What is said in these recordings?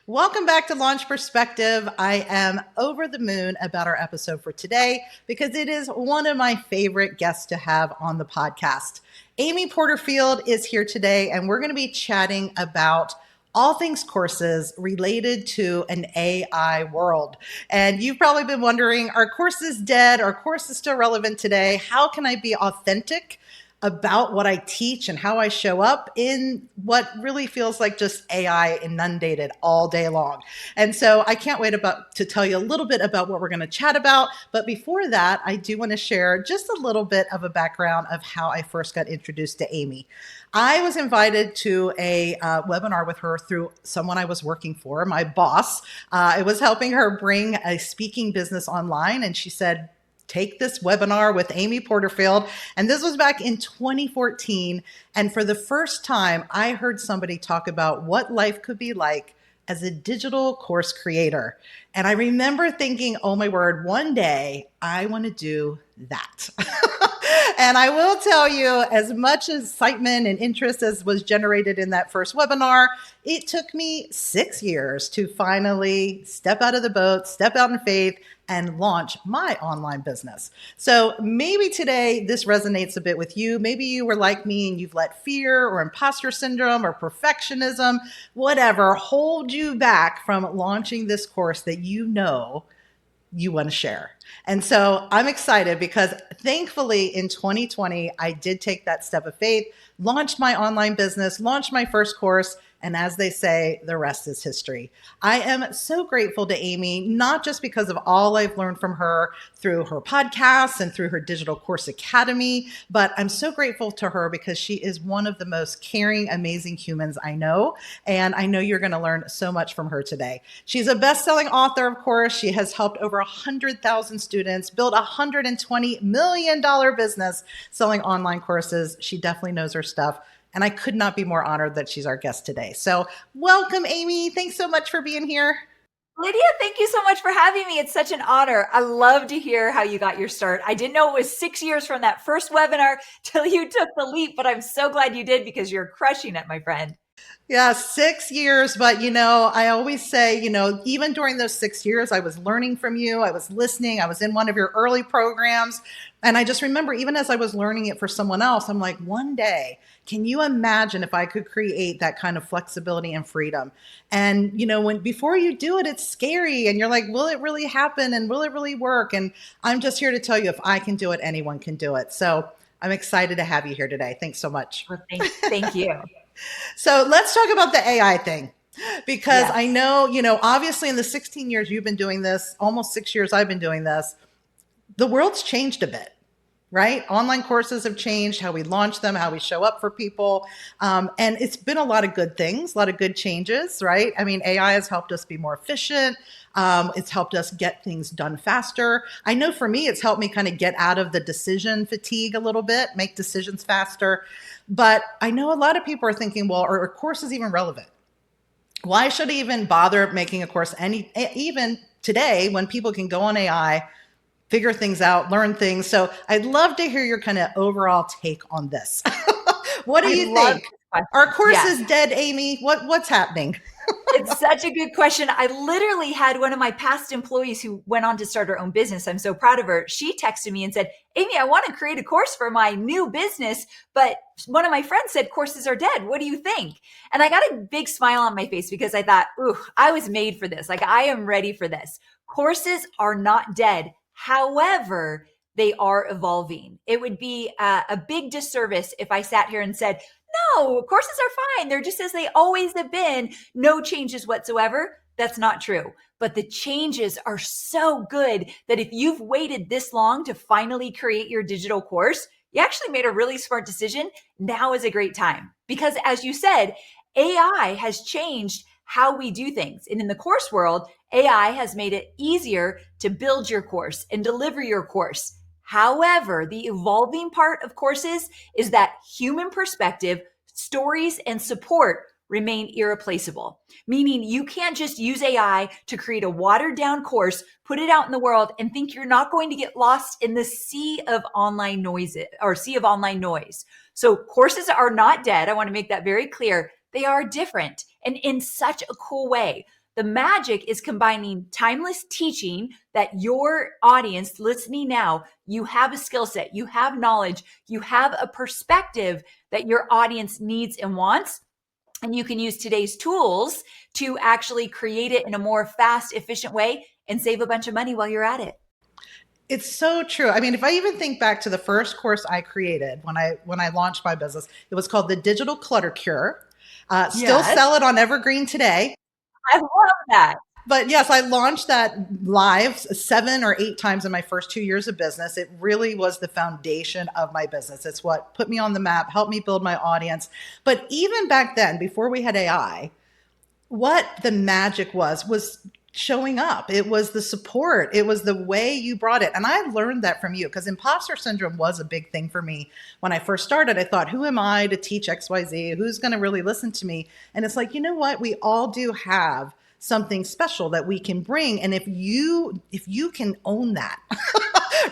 Welcome back to Launch Perspective. I am over the moon about our episode for today because it is one of my favorite guests to have on the podcast. Amy Porterfield is here today, and we're going to be chatting about all things courses related to an AI world. And you've probably been wondering, are courses dead? Are courses still relevant today? How can I be authentic about what I teach and how I show up in what really feels like just AI inundated all day long? And so I can't wait to tell you a little bit about what we're going to chat about. But before that, I do want to share just a little bit of a background of how I first got introduced to Amy. I was invited to a webinar with her through someone I was working for, my boss. I was helping her bring a speaking business online, and she said, take this webinar with Amy Porterfield. And this was back in 2014. And for the first time, I heard somebody talk about what life could be like as a digital course creator. And I remember thinking, oh my word, one day I want to do that. And I will tell you, as much excitement and interest as was generated in that first webinar, it took me 6 years to finally step out of the boat, step out in faith, and launch my online business. So maybe today this resonates a bit with you. Maybe you were like me and you've let fear or imposter syndrome or perfectionism, whatever, hold you back from launching this course that you know you want to share. And so I'm excited because thankfully in 2020, I did take that step of faith, launched my online business, launched my first course. And as they say, the rest is history. I am so grateful to Amy, not just because of all I've learned from her through her podcasts and through her Digital Course Academy, but I'm so grateful to her because she is one of the most caring, amazing humans I know. And I know you're going to learn so much from her today. She's a best-selling author, of course. She has helped over 100,000 students build a $120 million business selling online courses. She definitely knows her stuff. And I could not be more honored that she's our guest today. So welcome, Amy. Thanks so much for being here. Lydia, thank you so much for having me. It's such an honor. I love to hear how you got your start. I didn't know it was 6 years from that first webinar till you took the leap, but I'm so glad you did because you're crushing it, my friend. Yeah, 6 years. But, I always say, even during those 6 years, I was learning from you. I was listening. I was in one of your early programs. And I just remember, even as I was learning it for someone else, I'm like, one day, can you imagine if I could create that kind of flexibility and freedom? And, before you do it, it's scary. And you're like, will it really happen? And will it really work? And I'm just here to tell you, if I can do it, anyone can do it. So I'm excited to have you here today. Thanks so much. Well, thank you. So let's talk about the AI thing, because I know, obviously in the 16 years you've been doing this, almost 6 years I've been doing this, the world's changed a bit, right? Online courses have changed, how we launch them, how we show up for people. And it's been a lot of good things, a lot of good changes, right? I mean, AI has helped us be more efficient. It's helped us get things done faster. I know for me, it's helped me kind of get out of the decision fatigue a little bit, make decisions faster. But I know a lot of people are thinking, well, are courses even relevant? Why should I even bother making a course even today when people can go on AI, figure things out, learn things? So I'd love to hear your kind of overall take on this. What do you think? Are courses dead, Amy? What's happening? It's such a good question. I literally had one of my past employees who went on to start her own business. I'm so proud of her. She texted me and said, Amy, I want to create a course for my new business, but one of my friends said courses are dead. What do you think? And I got a big smile on my face because I thought, ooh, I was made for this. Like, I am ready for this. Courses are not dead. However, they are evolving. It would be a big disservice if I sat here and said, no, courses are fine. They're just as they always have been. No changes whatsoever. That's not true. But the changes are so good that if you've waited this long to finally create your digital course, you actually made a really smart decision. Now is a great time. Because as you said, AI has changed how we do things. And in the course world, AI has made it easier to build your course and deliver your course. However, the evolving part of courses is that human perspective, stories, and support remain irreplaceable. Meaning you can't just use AI to create a watered down course, put it out in the world, and think you're not going to get lost in the sea of online noise. So courses are not dead. I want to make that very clear. They are different and in such a cool way. The magic is combining timeless teaching that your audience listening now, you have a skill set, you have knowledge, you have a perspective that your audience needs and wants. And you can use today's tools to actually create it in a more fast, efficient way and save a bunch of money while you're at it. It's so true. I mean, if I even think back to the first course I created when I launched my business, it was called the Digital Clutter Cure. Still Yes, sell it on Evergreen today. I love that. But yes, I launched that live 7 or 8 times in my first 2 years of business. It really was the foundation of my business. It's what put me on the map, helped me build my audience. But even back then, before we had AI, what the magic was showing up. It was the support. It was the way you brought it. And I learned that from you because imposter syndrome was a big thing for me. When I first started, I thought, who am I to teach XYZ? Who's going to really listen to me? And it's like, you know what? We all do have something special that we can bring. And if you can own that,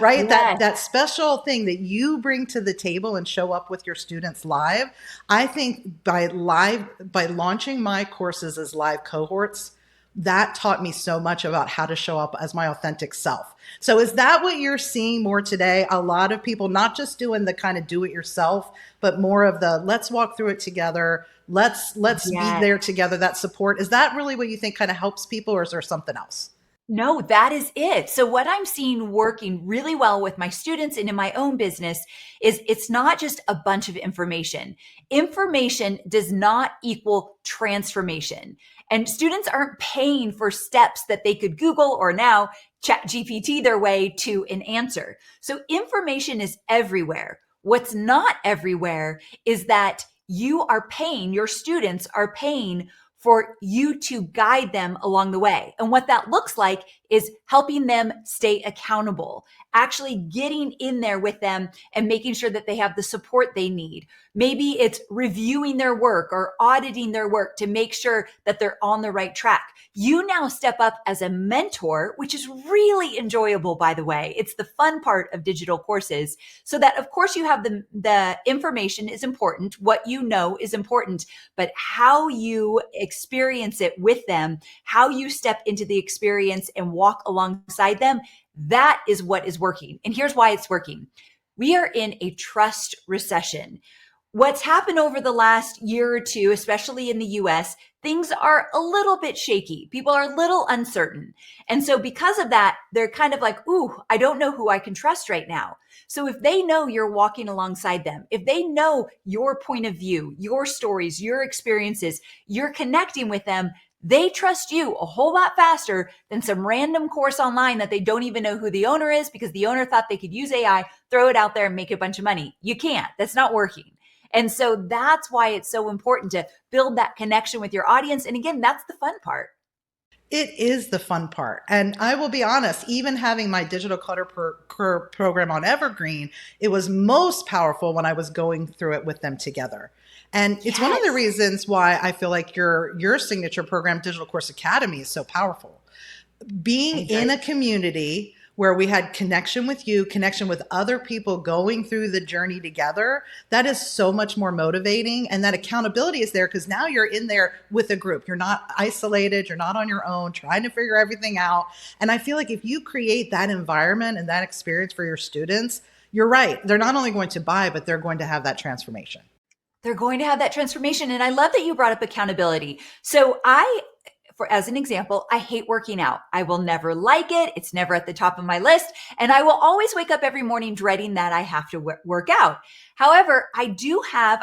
right? Yes. That special thing that you bring to the table and show up with your students live. I think by launching my courses as live cohorts, that taught me so much about how to show up as my authentic self. So is that what you're seeing more today? A lot of people not just doing the kind of do it yourself, but more of the let's walk through it together. Let's be Yes. there together. That support. Is that really what you think kind of helps people, or is there something else? No, that is it. So what I'm seeing working really well with my students and in my own business is it's not just a bunch of information. Information does not equal transformation. And students aren't paying for steps that they could Google or now chat GPT their way to an answer. So information is everywhere. What's not everywhere is that your students are paying for you to guide them along the way. And what that looks like is helping them stay accountable, actually getting in there with them and making sure that they have the support they need. Maybe it's reviewing their work or auditing their work to make sure that they're on the right track. You now step up as a mentor, which is really enjoyable, by the way. It's the fun part of digital courses. So that, of course, you have the information is important. What you know is important, but how you experience it with them, how you step into the experience and walk alongside them, that is what is working. And here's why it's working. We are in a trust recession. What's happened over the last year or two, especially in the US, things are a little bit shaky. People are a little uncertain. And so because of that, they're kind of like, ooh, I don't know who I can trust right now. So if they know you're walking alongside them, if they know your point of view, your stories, your experiences, you're connecting with them, they trust you a whole lot faster than some random course online that they don't even know who the owner is because the owner thought they could use AI, throw it out there and make a bunch of money. You can't. That's not working. And so that's why it's so important to build that connection with your audience. And again, that's the fun part. It is the fun part. And I will be honest, even having my digital clutter program on Evergreen, it was most powerful when I was going through it with them together. And it's one of the Yes. reasons why I feel like your signature program, Digital Course Academy, is so powerful. Being in a community where we had connection with you, connection with other people going through the journey together, that is so much more motivating. And that accountability is there because now you're in there with a group. You're not isolated. You're not on your own trying to figure everything out. And I feel like if you create that environment and that experience for your students, you're right. They're not only going to buy, but they're going to have that transformation. They're going to have that transformation. And I love that you brought up accountability. So as an example, I hate working out. I will never like it. It's never at the top of my list. And I will always wake up every morning dreading that I have to work out. However, I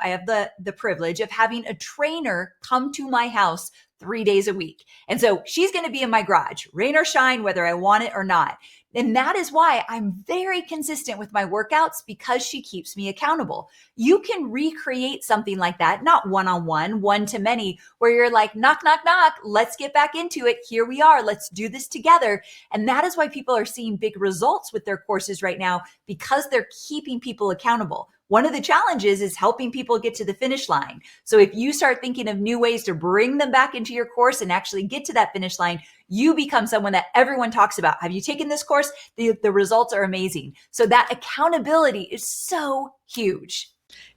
have the privilege of having a trainer come to my house 3 days a week. And so she's going to be in my garage, rain or shine, whether I want it or not. And that is why I'm very consistent with my workouts because she keeps me accountable. You can recreate something like that, not one-on-one, one-to-many, where you're like, knock, knock, knock, let's get back into it. Here we are. Let's do this together. And that is why people are seeing big results with their courses right now because they're keeping people accountable. One of the challenges is helping people get to the finish line. So if you start thinking of new ways to bring them back into your course and actually get to that finish line, you become someone that everyone talks about. Have you taken this course? The results are amazing. So that accountability is so huge.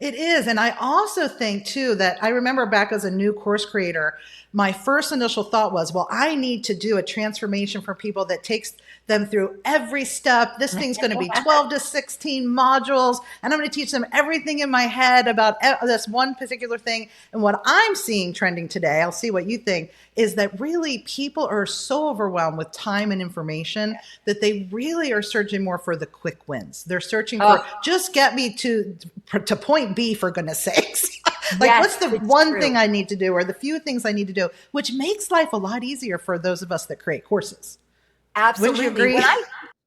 It is. And I also think, too, that I remember back as a new course creator, my first initial thought was, well, I need to do a transformation for people that takes them through every step. This thing's going to be 12 to 16 modules, and I'm going to teach them everything in my head about this one particular thing. And what I'm seeing trending today, I'll see what you think, is that really people are so overwhelmed with time and information that they really are searching more for the quick wins. They're searching for Oh, just get me to point B, for goodness sakes. Like, what's yes, the it's one true. thing I need to do, or the few things I need to do, which makes life a lot easier for those of us that create courses. Wouldn't you Absolutely. agree?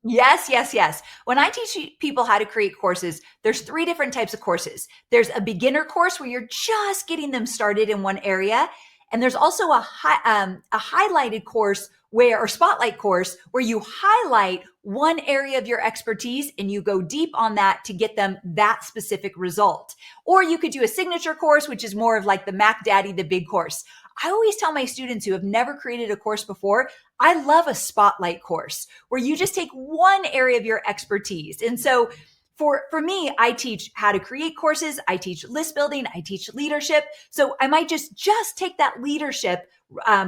Yes, yes, yes. When I teach people how to create courses, there's three different types of courses. There's a beginner course where you're just getting them started in one area. And there's also a highlighted course or spotlight course where you highlight one area of your expertise and you go deep on that to get them that specific result. Or you could do a signature course, which is more of like the Mac Daddy, the big course. I always tell my students who have never created a course before, I love a spotlight course where you just take one area of your expertise. And so for me, I teach how to create courses. I teach list building. I teach leadership. So I might just take that leadership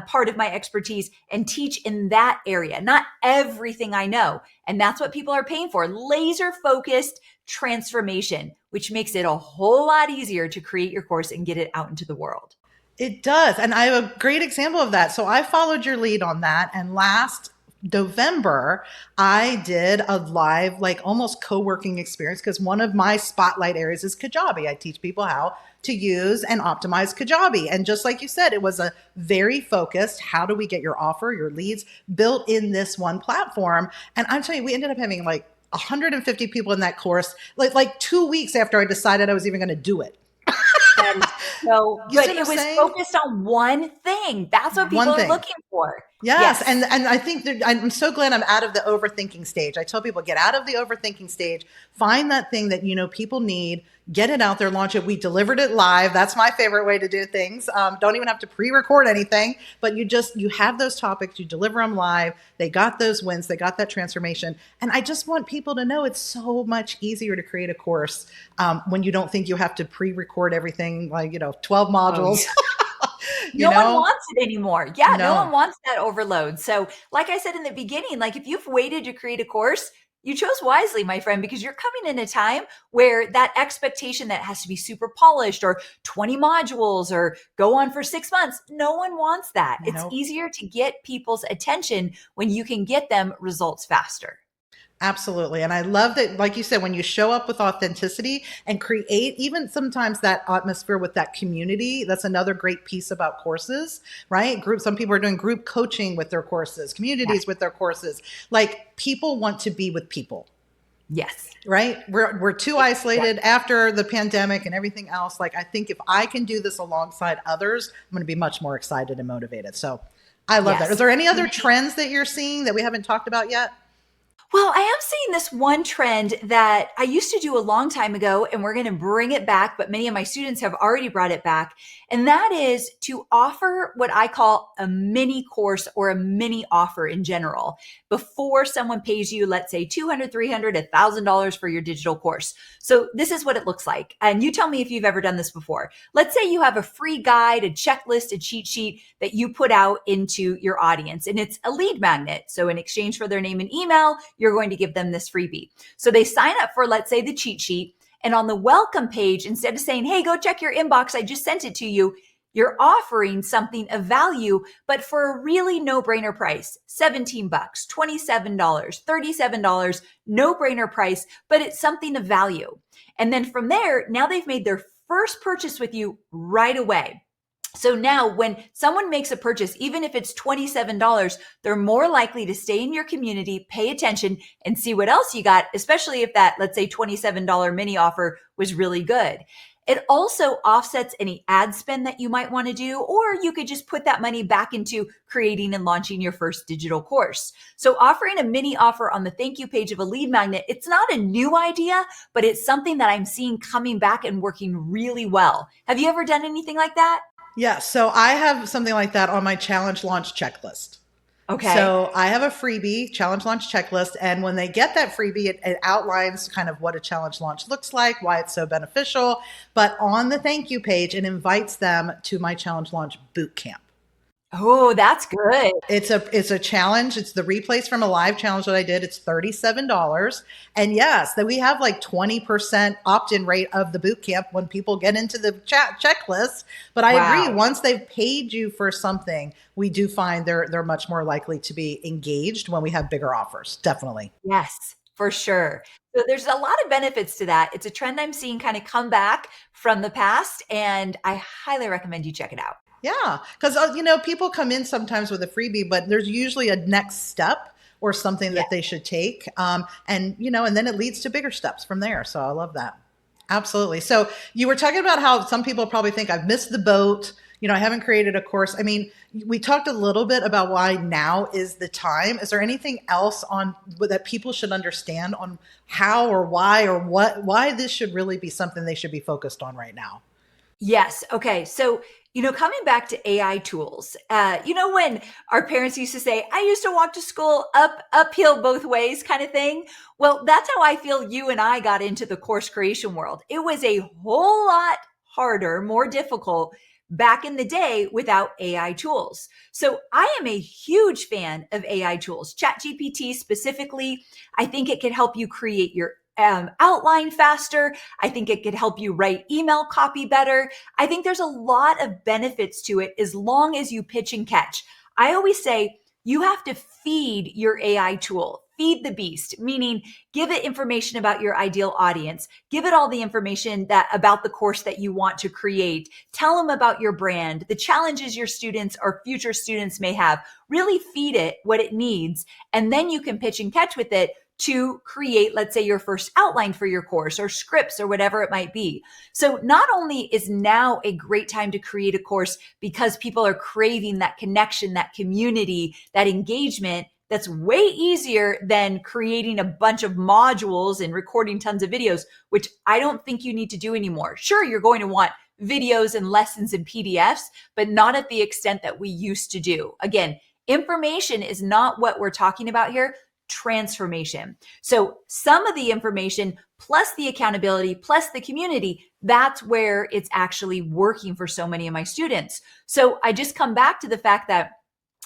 part of my expertise and teach in that area, not everything I know. And that's what people are paying for. Laser focused transformation, which makes it a whole lot easier to create your course and get it out into the world. It does. And I have a great example of that. So I followed your lead on that. And last November, I did a live, like almost co working experience because one of my spotlight areas is Kajabi. I teach people how to use and optimize Kajabi. And just like you said, it was a very focused, how do we get your offer, your leads built in this one platform? And I'm telling you, we ended up having like 150 people in that course, like 2 weeks after I decided I was even going to do it. That is so You see good. what I'm It was saying? focused on one thing. That's what people One are thing. looking for. Yes, Yes. and I think that I'm so glad I'm out of the overthinking stage. I tell people, get out of the overthinking stage, find that thing that you know people need, get it out there, launch it. We delivered it live. That's my favorite way to do things. Don't even have to pre-record anything, but you have those topics, you deliver them live. They got those wins, they got that transformation, and I just want people to know it's so much easier to create a course when you don't think you have to pre-record everything, like 12 Oh, modules. yeah. you No one know, wants it anymore. Yeah, no one no. wants that overload. So, like I said in the beginning, like if you've waited to create a course, you chose wisely, my friend, because you're coming in a time where that expectation that it has to be super polished or 20 modules or go on for 6 months, no one wants that. It's No. easier to get people's attention when you can get them results faster. Absolutely. And I love that, like you said, when you show up with authenticity and create even sometimes that atmosphere with that community, that's another great piece about courses, right? Some people are doing group coaching with their courses, Yes. communities with their courses. Like people want to be with people, Yes. right? We're too isolated after the pandemic and everything else. Like I think if I can do this alongside others, I'm going to be much more excited and motivated. So I love that. Is Yes. there any other trends that you're seeing that we haven't talked about yet? Well, I am seeing this one trend that I used to do a long time ago, and we're going to bring it back, but many of my students have already brought it back. And that is to offer what I call a mini course or a mini offer in general before someone pays you, let's say $200, $300, $1,000 for your digital course. So this is what it looks like. And you tell me if you've ever done this before. Let's say you have a free guide, a checklist, a cheat sheet that you put out into your audience, and it's a lead magnet. So in exchange for their name and email, you're going to give them this freebie. So they sign up for, let's say, the cheat sheet. And on the welcome page, instead of saying, hey, go check your inbox, I just sent it to you, you're offering something of value, but for a really no-brainer price, 17 bucks, $27, $37, no-brainer price, but it's something of value. And then from there, now they've made their first purchase with you right away. So now when someone makes a purchase, even if it's $27, they're more likely to stay in your community, pay attention, and see what else you got, especially if that, let's say, $27 mini offer was really good. It also offsets any ad spend that you might want to do, or you could just put that money back into creating and launching your first digital course. So offering a mini offer on the thank you page of a lead magnet, it's not a new idea, but it's something that I'm seeing coming back and working really well. Have you ever done anything like that? Yeah, so I have something like that on my challenge launch checklist. Okay. So I have a freebie, challenge launch checklist. And when they get that freebie, it outlines kind of what a challenge launch looks like, why it's so beneficial. But on the thank you page, it invites them to my challenge launch boot camp. Oh, that's good. It's a challenge. It's the replays from a live challenge that I did. It's $37. And yes, that we have like 20% opt-in rate of the boot camp when people get into the checklist. But I agree, Wow. once they've paid you for something, we do find they're much more likely to be engaged when we have bigger offers. Definitely. Yes, for sure. So there's a lot of benefits to that. It's a trend I'm seeing kind of come back from the past, and I highly recommend you check it out. Yeah, because people come in sometimes with a freebie, but there's usually a next step or something Yeah. that they should take, and then it leads to bigger steps from there. So I love that. Absolutely. So you were talking about how some people probably think I've missed the boat. I haven't created a course. I mean, we talked a little bit about why now is the time. Is there anything else on that people should understand on how or why or why this should really be something they should be focused on right now? Yes. Okay. So, coming back to AI tools, when our parents used to say, I used to walk to school uphill both ways kind of thing. Well, that's how I feel you and I got into the course creation world. It was a whole lot harder, more difficult back in the day without AI tools. So I am a huge fan of AI tools, ChatGPT specifically. I think it can help you create your outline faster. I think it could help you write email copy better. I think there's a lot of benefits to it as long as you pitch and catch. I always say you have to feed your AI tool. Feed the beast, meaning give it information about your ideal audience. Give it all the information about the course that you want to create. Tell them about your brand, the challenges your students or future students may have. Really feed it what it needs, and then you can pitch and catch with it to create, let's say, your first outline for your course or scripts or whatever it might be. So not only is now a great time to create a course because people are craving that connection, that community, that engagement, that's way easier than creating a bunch of modules and recording tons of videos, which I don't think you need to do anymore. Sure, you're going to want videos and lessons and PDFs, but not at the extent that we used to do. Again, information is not what we're talking about here. Transformation. So some of the information plus the accountability plus the community, that's where it's actually working for so many of my students. So I just come back to the fact that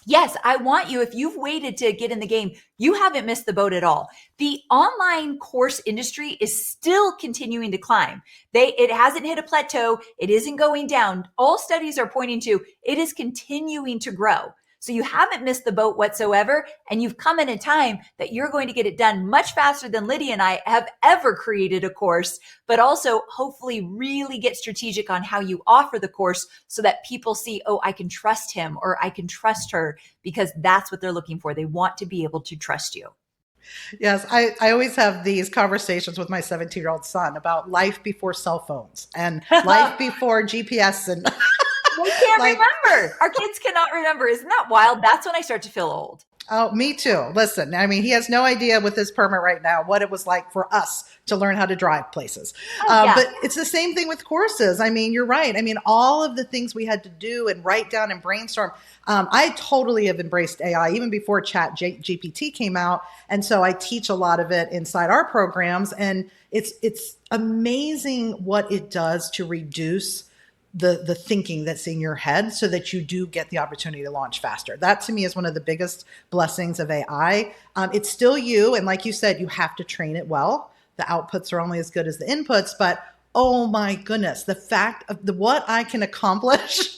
yes, I want you, if you've waited to get in the game, you haven't missed the boat at all. The online course industry is still continuing to climb. It hasn't hit a plateau. It isn't going down. All studies are pointing to it is continuing to grow. So you haven't missed the boat whatsoever. And you've come in a time that you're going to get it done much faster than Lydia and I have ever created a course, but also hopefully really get strategic on how you offer the course so that people see, oh, I can trust him or I can trust her, because that's what they're looking for. They want to be able to trust you. Yes, I always have these conversations with my 17-year-old son about life before cell phones and life before GPS and They can't like, remember. Our kids cannot remember. Isn't that wild? That's when I start to feel old. oh, me too. Listen, I mean, he has no idea with this permit right now what it was like for us to learn how to drive places. Oh, yeah. But it's the same thing with courses. I mean, you're right. I mean, all of the things we had to do and write down and brainstorm. I totally have embraced AI even before GPT came out. And so I teach a lot of it inside our programs. And it's amazing what it does to reduce the thinking that's in your head so that you do get the opportunity to launch faster. That to me is one of the biggest blessings of AI. It's still you. And like you said, you have to train it well. The outputs are only as good as the inputs, but oh my goodness, the fact of what I can accomplish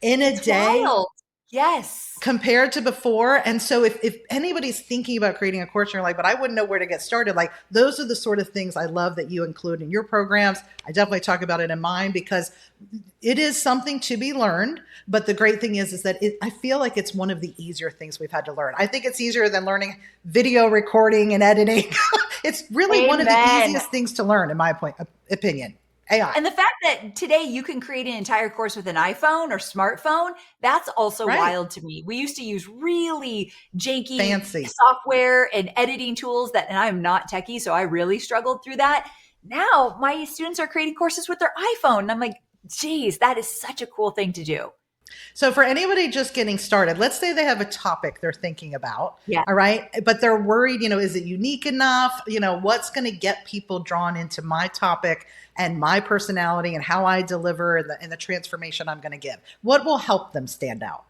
in a day. Wild. Yes. Compared to before. And so if anybody's thinking about creating a course and you're like, but I wouldn't know where to get started, like those are the sort of things I love that you include in your programs. I definitely talk about it in mine because it is something to be learned. But the great thing is that I feel like it's one of the easier things we've had to learn. I think it's easier than learning video recording and editing. It's really one of the easiest things to learn, in my opinion. AI. And the fact that today you can create an entire course with an iPhone or smartphone, that's also wild to me. We used to use really janky fancy software and editing tools and I'm not techie, so I really struggled through that. Now my students are creating courses with their iPhone. And I'm like, geez, that is such a cool thing to do. So for anybody just getting started, let's say they have a topic they're thinking about, Yeah. all right, but they're worried, is it unique enough? What's going to get people drawn into my topic and my personality and how I deliver and the transformation I'm going to give? What will help them stand out?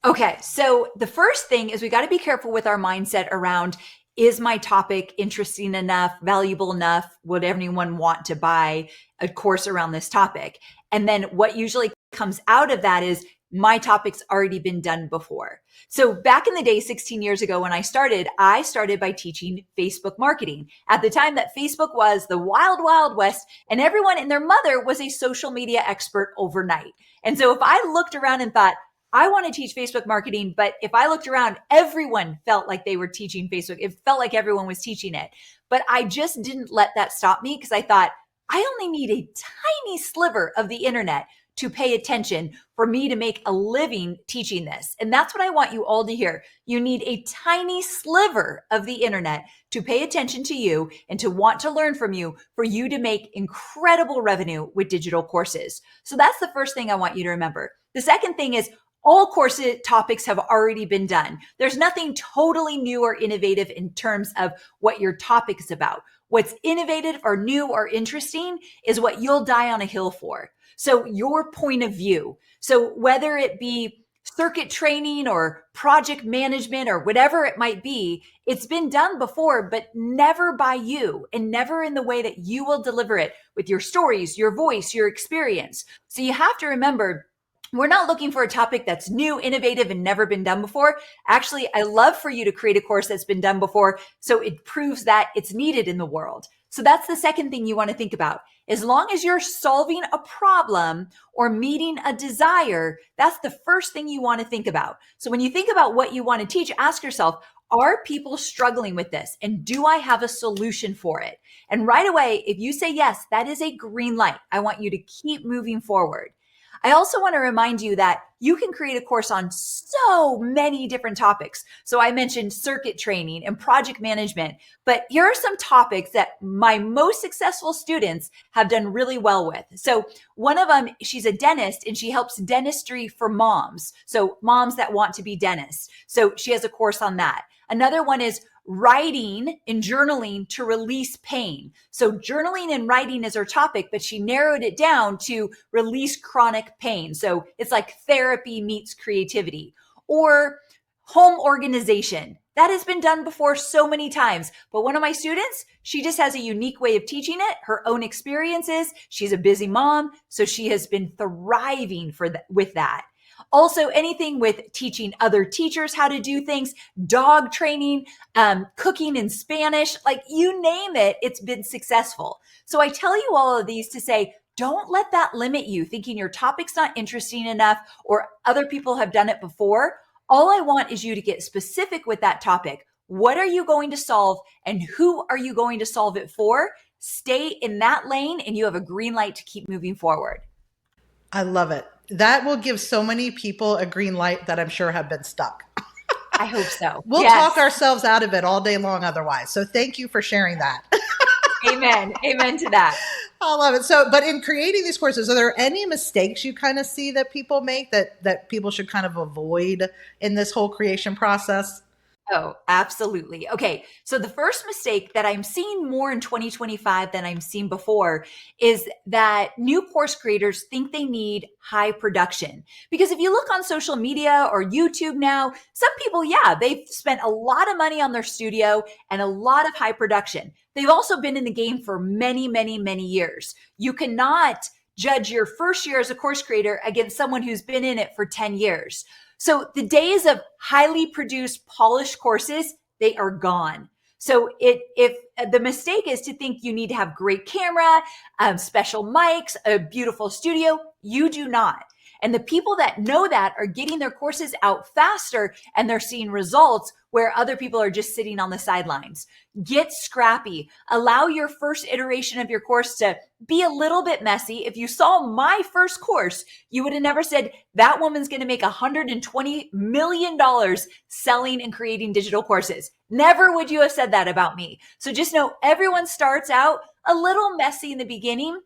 Okay, so the first thing is we got to be careful with our mindset around, is my topic interesting enough, valuable enough? Would anyone want to buy a course around this topic? And then what usually comes out of that is, my topic's already been done before. So back in the day, 16 years ago when I started by teaching Facebook marketing. At the time that Facebook was the wild, wild west, and everyone and their mother was a social media expert overnight. And so if I looked around and thought, I want to teach Facebook marketing, but if I looked around, everyone felt like they were teaching Facebook. It felt like everyone was teaching it. But I just didn't let that stop me, because I thought, I only need a tiny sliver of the internet to pay attention for me to make a living teaching this. And that's what I want you all to hear. You need a tiny sliver of the internet to pay attention to you and to want to learn from you for you to make incredible revenue with digital courses. So that's the first thing I want you to remember. The second thing is, all course topics have already been done. There's nothing totally new or innovative in terms of what your topic is about. What's innovative or new or interesting is what you'll die on a hill for. So your point of view. So whether it be circuit training or project management or whatever it might be, it's been done before, but never by you and never in the way that you will deliver it with your stories, your voice, your experience. So you have to remember, we're not looking for a topic that's new, innovative, and never been done before. Actually, I love for you to create a course that's been done before, so it proves that it's needed in the world. So that's the second thing you want to think about. As long as you're solving a problem or meeting a desire, that's the first thing you want to think about. So when you think about what you want to teach, ask yourself, are people struggling with this? And do I have a solution for it? And right away, if you say yes, that is a green light. I want you to keep moving forward. I also want to remind you that you can create a course on so many different topics. So I mentioned circuit training and project management, but here are some topics that my most successful students have done really well with. So one of them, she's a dentist and she helps dentistry for moms. So moms that want to be dentists. So she has a course on that. Another one is writing and journaling to release pain. So journaling and writing is her topic, but she narrowed it down to release chronic pain. So it's like therapy meets creativity. Or home organization. That has been done before so many times. But one of my students, she just has a unique way of teaching it, her own experiences. She's a busy mom, so she has been thriving with that. Also, anything with teaching other teachers how to do things, dog training, cooking in Spanish, like you name it, it's been successful. So I tell you all of these to say, don't let that limit you thinking your topic's not interesting enough or other people have done it before. All I want is you to get specific with that topic. What are you going to solve and who are you going to solve it for? Stay in that lane and you have a green light to keep moving forward. I love it. That will give so many people a green light that I'm sure have been stuck. I hope so. We'll Yes. talk ourselves out of it all day long otherwise. So thank you for sharing that. Amen. Amen to that. I love it. So, but in creating these courses, are there any mistakes you kind of see that people make that people should kind of avoid in this whole creation process? Oh, absolutely. Okay. So the first mistake that I'm seeing more in 2025 than I'm seeing before is that new course creators think they need high production. Because if you look on social media or YouTube now, some people, yeah, they've spent a lot of money on their studio and a lot of high production. They've also been in the game for many, many, many years. You cannot judge your first year as a course creator against someone who's been in it for 10 years. So the days of highly produced, polished courses, they are gone. So if the mistake is to think you need to have great camera, special mics, a beautiful studio, you do not. And the people that know that are getting their courses out faster and they're seeing results where other people are just sitting on the sidelines. Get scrappy. Allow your first iteration of your course to be a little bit messy. If you saw my first course, you would have never said that woman's going to make $120 million selling and creating digital courses. Never would you have said that about me. So just know everyone starts out a little messy in the beginning.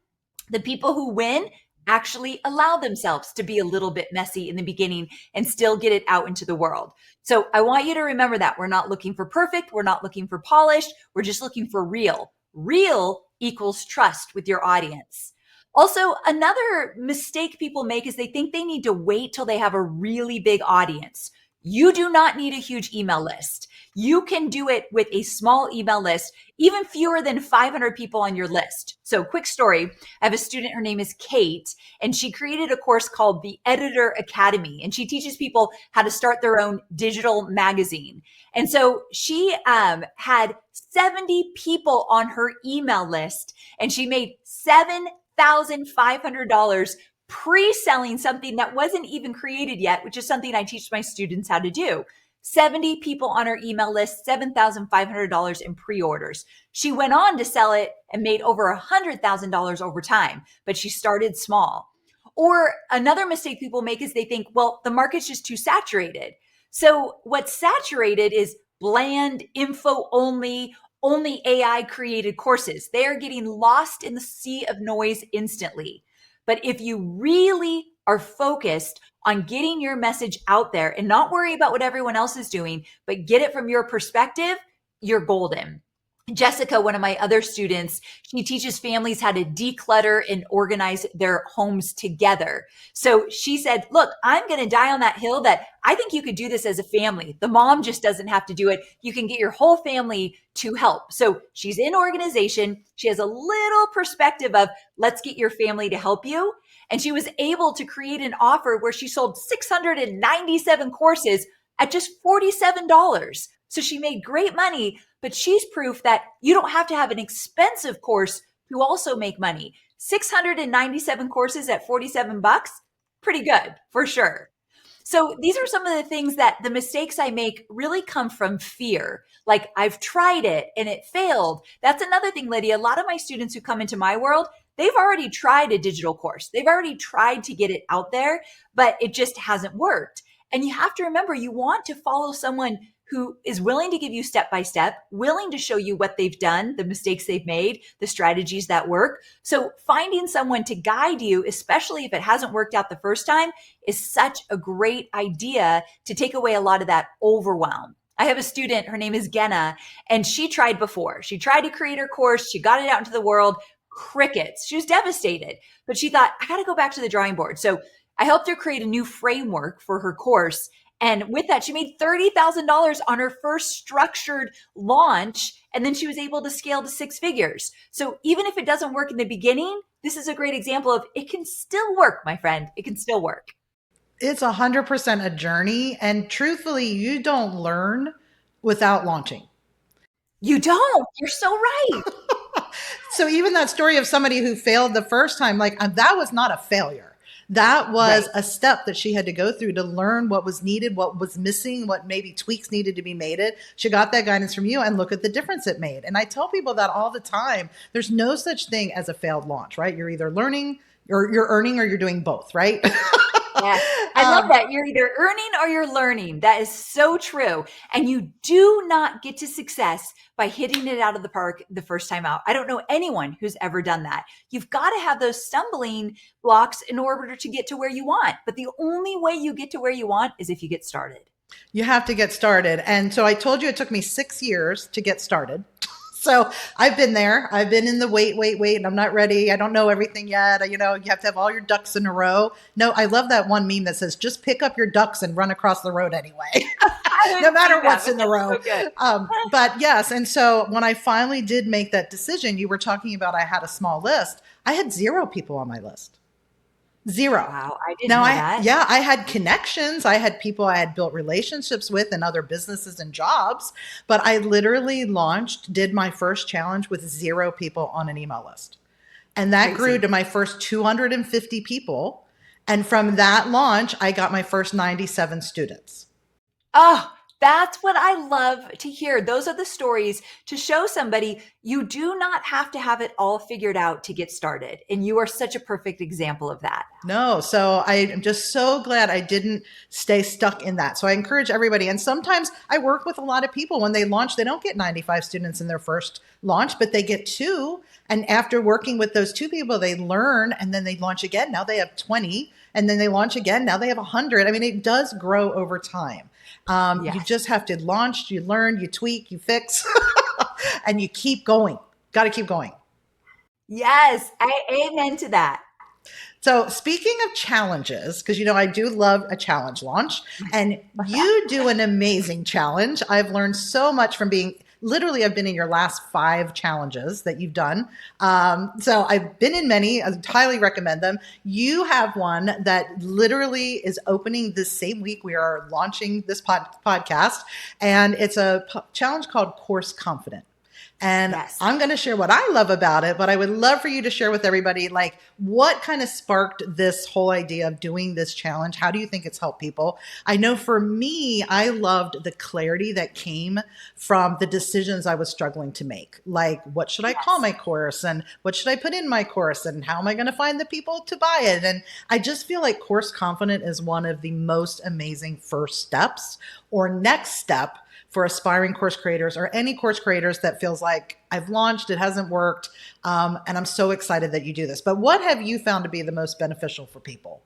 The people who win, actually allow themselves to be a little bit messy in the beginning and still get it out into the world. So I want you to remember that we're not looking for perfect. We're not looking for polished. We're just looking for real. Real equals trust with your audience. Also, another mistake people make is they think they need to wait till they have a really big audience. You do not need a huge email list. You can do it with a small email list, even fewer than 500 people on your list. So, quick story, I have a student, her name is Kate, and she created a course called the Editor Academy, and she teaches people how to start their own digital magazine. And so she had 70 people on her email list, and she made $7,500 pre-selling something that wasn't even created yet, which is something I teach my students how to do. 70 people on her email list, $7,500 in pre-orders. She went on to sell it and made over $100,000 over time, but she started small. Or another mistake people make is they think, well, the market's just too saturated. So what's saturated is bland, info only AI created courses. They are getting lost in the sea of noise instantly. But if you really are focused on getting your message out there and not worry about what everyone else is doing, but get it from your perspective, you're golden. Jessica, one of my other students, she teaches families how to declutter and organize their homes together. So she said, look, I'm going to die on that hill that I think you could do this as a family. The mom just doesn't have to do it. You can get your whole family to help. So she's in organization. She has a little perspective of let's get your family to help you. And she was able to create an offer where she sold 697 courses at just $47. So she made great money, but she's proof that you don't have to have an expensive course to also make money. 697 courses at 47 bucks, pretty good for sure. So these are some of the things that the mistakes I make really come from fear. Like I've tried it and it failed. That's another thing, Lydia. A lot of my students who come into my world, they've already tried a digital course. They've already tried to get it out there, but it just hasn't worked. And you have to remember, you want to follow someone who is willing to give you step by step, willing to show you what they've done, the mistakes they've made, the strategies that work. So finding someone to guide you, especially if it hasn't worked out the first time, is such a great idea to take away a lot of that overwhelm. I have a student, her name is Genna, and she tried before. She tried to create her course. She got it out into the world. Crickets. She was devastated, but she thought, I got to go back to the drawing board. So I helped her create a new framework for her course. And with that, she made $30,000 on her first structured launch. And then she was able to scale to six figures. So even if it doesn't work in the beginning, this is a great example of it can still work, my friend. It can still work. It's 100% a journey. And truthfully, you don't learn without launching. You don't. You're so right. So even that story of somebody who failed the first time, like that was not a failure. That was Right. a step that she had to go through to learn what was needed, what was missing, what maybe tweaks needed to be made. She got that guidance from you, and look at the difference it made. And I tell people that all the time. There's no such thing as a failed launch, right? You're either learning or you're earning or you're doing both, right? Yes. I love that. You're either earning or you're learning. That is so true. And you do not get to success by hitting it out of the park the first time out. I don't know anyone who's ever done that. You've got to have those stumbling blocks in order to get to where you want. But the only way you get to where you want is if you get started. You have to get started. And so I told you it took me 6 years to get started. So I've been there. I've been in the wait, and I'm not ready. I don't know everything yet. You know, you have to have all your ducks in a row. No, I love that one meme that says, just pick up your ducks and run across the road anyway, no matter what's in the row. But yes. And so when I finally did make that decision, you were talking about I had a small list. I had 0 people on my list. 0. Wow, I didn't know that. Yeah, I had connections. I had people I had built relationships with in other businesses and jobs, but I literally did my first challenge with 0 people on an email list. And that grew to my first 250 people. And from that launch, I got my first 97 students. Oh, That's what I love to hear. Those are the stories to show somebody you do not have to have it all figured out to get started. And you are such a perfect example of that. No, so I am just so glad I didn't stay stuck in that. So I encourage everybody. And sometimes I work with a lot of people when they launch, they don't get 95 students in their first launch, but they get two. And after working with those two people, they learn and then they launch again. Now they have 20 and then they launch again. Now they have 100. I mean, it does grow over time. You Yes. just have to launch, you learn, you tweak, you fix, and you keep going. Got to keep going. Yes. Amen to that. So, speaking of challenges, because I do love a challenge launch, and you do an amazing challenge. I've learned so much from I've been in your last 5 challenges that you've done. So, I've been in many. I highly recommend them. You have one that literally is opening this same week. We are launching this podcast, and it's a challenge called Course Confident. And Yes. I'm going to share what I love about it, but I would love for you to share with everybody, like, what kind of sparked this whole idea of doing this challenge? How do you think it's helped people? I know for me, I loved the clarity that came from the decisions I was struggling to make. Like, what should I call my course? And what should I put in my course? And how am I going to find the people to buy it? And I just feel like Course Confident is one of the most amazing first steps or next step for aspiring course creators or any course creators that feels like I've launched, it hasn't worked, and I'm so excited that you do this. But what have you found to be the most beneficial for people?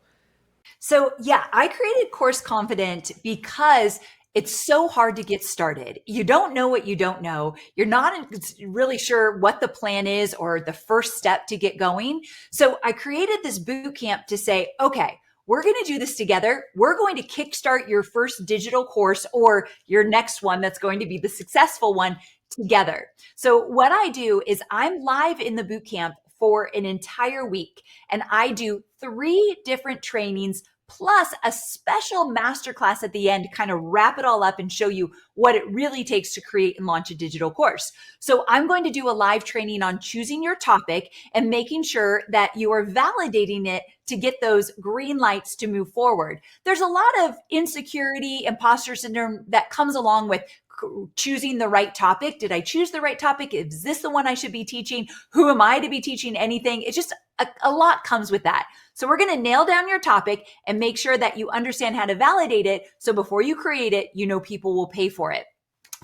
So, yeah, I created Course Confident because it's so hard to get started. You don't know what you don't know. You're not really sure what the plan is or the first step to get going. So I created this boot camp to say, okay, we're going to do this together. We're going to kickstart your first digital course or your next one that's going to be the successful one together. So what I do is I'm live in the boot camp for an entire week, and I do 3 different trainings plus a special masterclass at the end to kind of wrap it all up and show you what it really takes to create and launch a digital course. So I'm going to do a live training on choosing your topic and making sure that you are validating it to get those green lights to move forward. There's a lot of insecurity, imposter syndrome that comes along with choosing the right topic. Did I choose the right topic? Is this the one I should be teaching? Who am I to be teaching anything? It's just a lot comes with that. So we're going to nail down your topic and make sure that you understand how to validate it. So before you create it, people will pay for it.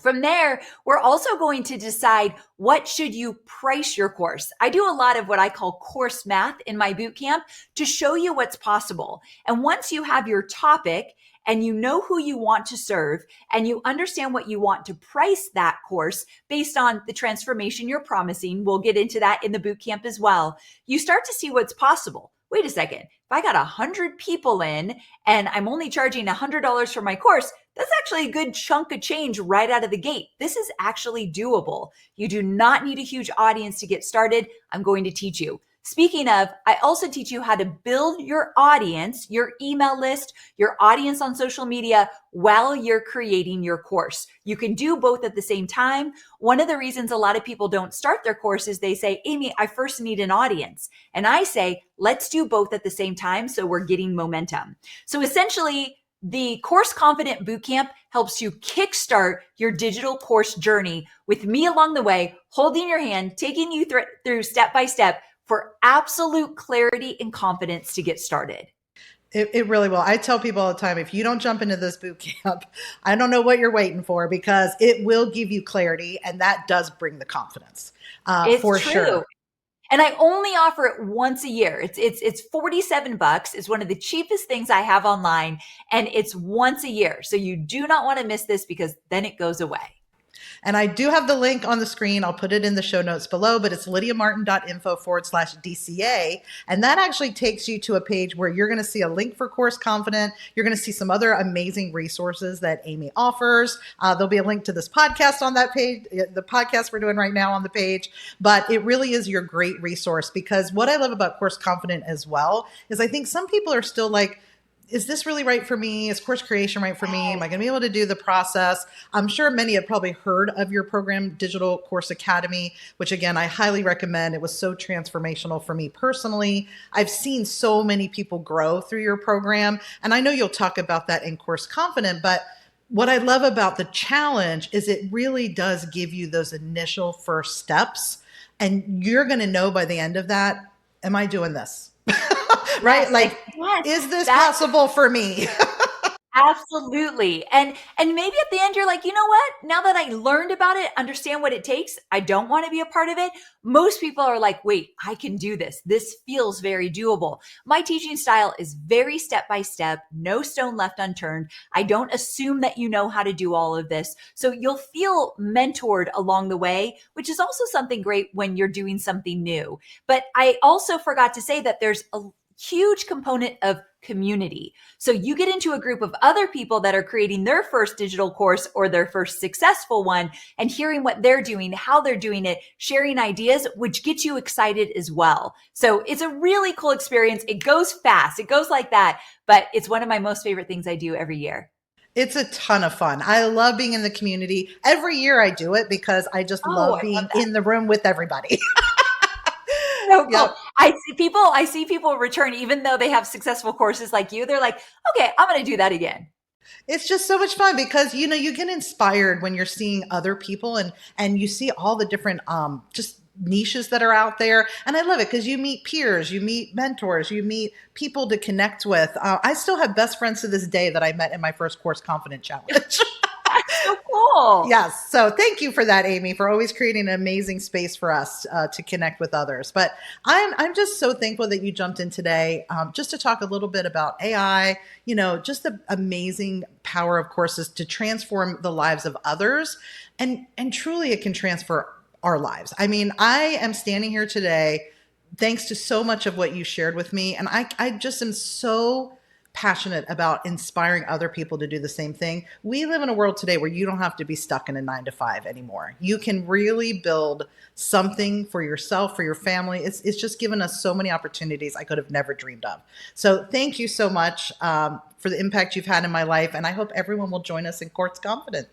From there, we're also going to decide what should you price your course. I do a lot of what I call course math in my bootcamp to show you what's possible. And once you have your topic and you know who you want to serve and you understand what you want to price that course based on the transformation you're promising, we'll get into that in the bootcamp as well. You start to see what's possible. Wait a second. If I got 100 people in and I'm only charging $100 for my course, that's actually a good chunk of change right out of the gate. This is actually doable. You do not need a huge audience to get started. I'm going to teach you. Speaking of, I also teach you how to build your audience, your email list, your audience on social media while you're creating your course. You can do both at the same time. One of the reasons a lot of people don't start their course is they say, Amy, I first need an audience. And I say, let's do both at the same time so we're getting momentum. So essentially, the Course Confident Bootcamp helps you kickstart your digital course journey with me along the way, holding your hand, taking you through step by step for absolute clarity and confidence to get started. It really will. I tell people all the time, if you don't jump into this boot camp, I don't know what you're waiting for, because it will give you clarity, and that does bring the confidence for true. sure. And I only offer it once a year. It's $47. It's one of the cheapest things I have online, and it's once a year. So you do not want to miss this, because then it goes away. And I do have the link on the screen. I'll put it in the show notes below, but it's lydiamartin.info/DCA. And that actually takes you to a page where you're going to see a link for Course Confident. You're going to see some other amazing resources that Amy offers. There'll be a link to this podcast on that page, the podcast we're doing right now on the page. But it really is your great resource, because what I love about Course Confident as well is I think some people are still like, is this really right for me? Is course creation right for me? Am I going to be able to do the process? I'm sure many have probably heard of your program, Digital Course Academy, which again, I highly recommend. It was so transformational for me personally. I've seen so many people grow through your program. And I know you'll talk about that in Course Confident, but what I love about the challenge is it really does give you those initial first steps. And you're going to know by the end of that, am I doing this? Right? Yes, and Like, yes, is this that possible for me? absolutely. And maybe at the end you're like, "You know what? Now that I learned about it, understand what it takes, I don't want to be a part of it." Most people are like, "Wait, I can do this. This feels very doable." My teaching style is very step by step, no stone left unturned. I don't assume that you know how to do all of this. So you'll feel mentored along the way, which is also something great when you're doing something new. But I also forgot to say that there's a huge component of community. So you get into a group of other people that are creating their first digital course or their first successful one and hearing what they're doing, how they're doing it, sharing ideas, which gets you excited as well. So it's a really cool experience. It goes fast. It goes like that, but it's one of my most favorite things I do every year. It's a ton of fun. I love being in the community. Every year I do it because I just Oh, love I love being that. in the room with everybody. So cool. Yep. I see people return even though they have successful courses like you. They're like, "Okay, I'm going to do that again." It's just so much fun because you get inspired when you're seeing other people and you see all the different just niches that are out there. And I love it because you meet peers, you meet mentors, you meet people to connect with. I still have best friends to this day that I met in my first course confident challenge. That's so cool. Yes. So thank you for that, Amy, for always creating an amazing space for us to connect with others. But I'm just so thankful that you jumped in today just to talk a little bit about AI, just the amazing power of courses to transform the lives of others. And truly it can transfer our lives. I mean, I am standing here today thanks to so much of what you shared with me. And I just am so passionate about inspiring other people to do the same thing. We live in a world today where you don't have to be stuck in a 9 to 5 anymore. You can really build something for yourself, for your family. It's just given us so many opportunities I could have never dreamed of. So thank you so much for the impact you've had in my life. And I hope everyone will join us in Courts Confident.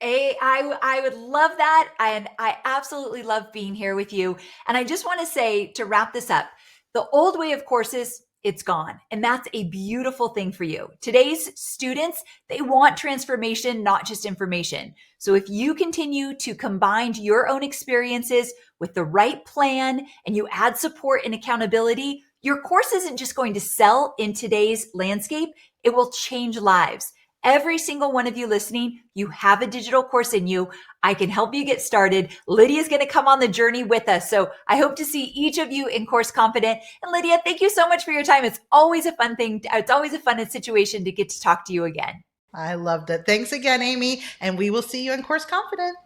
I would love that. And I absolutely love being here with you. And I just want to say to wrap this up, the old way of courses, it's gone. And that's a beautiful thing for you. Today's students, they want transformation, not just information. So if you continue to combine your own experiences with the right plan and you add support and accountability, your course isn't just going to sell in today's landscape, it will change lives. Every single one of you listening, you have a digital course in you. I can help you get started. Lydia's going to come on the journey with us. So I hope to see each of you in Course Confident. And Lydia, thank you so much for your time. It's always a fun thing. It's always a fun situation to get to talk to you again. I loved it. Thanks again, Amy. And we will see you in Course Confident.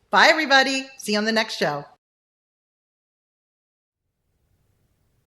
Bye, everybody. See you on the next show.